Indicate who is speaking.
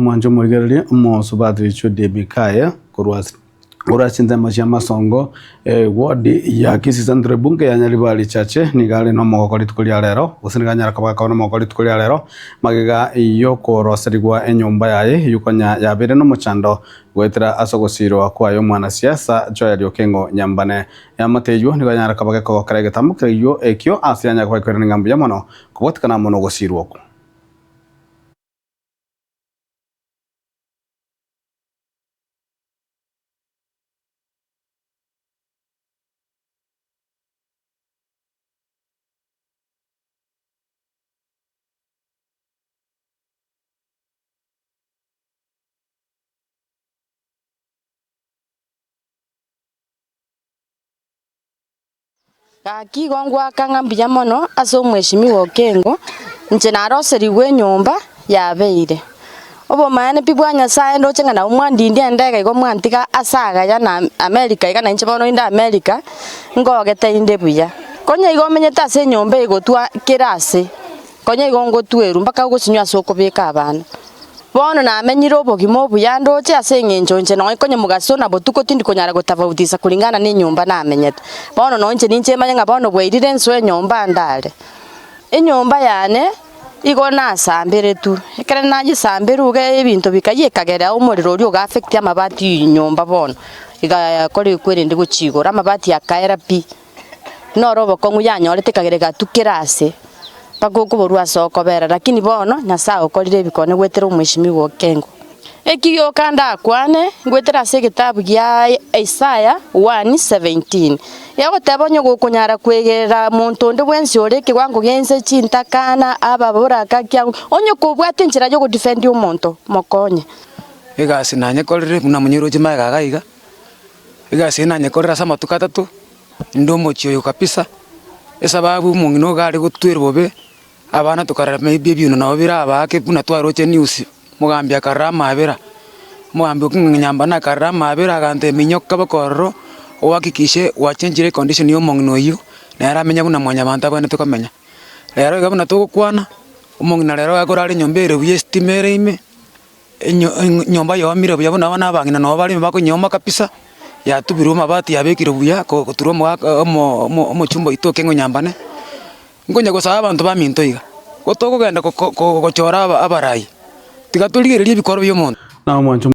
Speaker 1: Mwanjo murigereri Musubadri Chudi Bikaya kurwatsinze mashia masongo wodi ya Kisisandre bunge ya Nyaribari chache nigale no mogokori tukulia rero usiniganya kabaka no mogokori tukulia rero magiga iyo koroserigwa enyumba yaye yukonya yabere no muchando gwetera asogosiro kwayo mwana siasa Joel Okengo Nyambane yamateyo niganya kabaka ko karege tamukiriyo ekyo asianya kwa kwere ngambu ya mono kubotikana mono gosirwo
Speaker 2: Kigongwa kangambia mono aso Mheshimiwa Okengo nje naroseriwe nyumba yabeire obo maane pibwanya sae ndo chenga na umwandindi endege go mwantiga asaga ya na America igana nche bono inda America ngogete inde buya konya igomenyeta ase nyumba igotwa kirase konya igongotweru mpaka gosinywa soko beka abana bono na amenyire obogimo buya ndoche ase ngenjo nche no ikonye mugaso na botuko tindi konyara gotavautisa kulingana ni nyumba na amenyeta bono no nche ninche manya bono bweirire nso nyumba ndale inyumba yane igona asambere tu ekere naje sambere uge ebintu bikayekagera umuriro uri uga affect amabati nyumba bono iga kore kwerende gucigora amabati akaera pi norobo kongu yanyorete kagerega tukirase pagogo borwa soko bera lakini bono nyasa okorire bikone gwetera Mheshimiwa Okengo ekiyo kanda kwane gwetera se kitabu gya Isaiah 1:17 yago tabonyo gukunyara kwegera muntu ndi bwensi ore kigwango gense chintakana ababura kakya onyo kubwate njira yo defend umuntu mokonye
Speaker 3: igasi nanye korire buna munyiro jima gagaiga igasi nanye korira sama tukatatu ndo mochiyo kapisa esababu mungino gari gutwirbobe abana tukarara maybe bino na obira abake buna twaroche news mugambia karama abira mugambi Nyamba na karama abira gante minyoka bakorro owakikishe wachenjire condition yo mongino yo nera menya buna mwanya banta bane tukamenya rero gabuna tukukwana umongina rero akorari nyombere buye estimere ime nyomba yo amire buya buna bana bangina no bali bako nyoma kapisa ya tubiru mabati yabekiro buya ko turo mo chumba itoke Nyambane ngonya gusaba abantu baminto iga gotoko genda ko chora abarai tigaturigererie bikoro byo muntu
Speaker 1: na mwanjo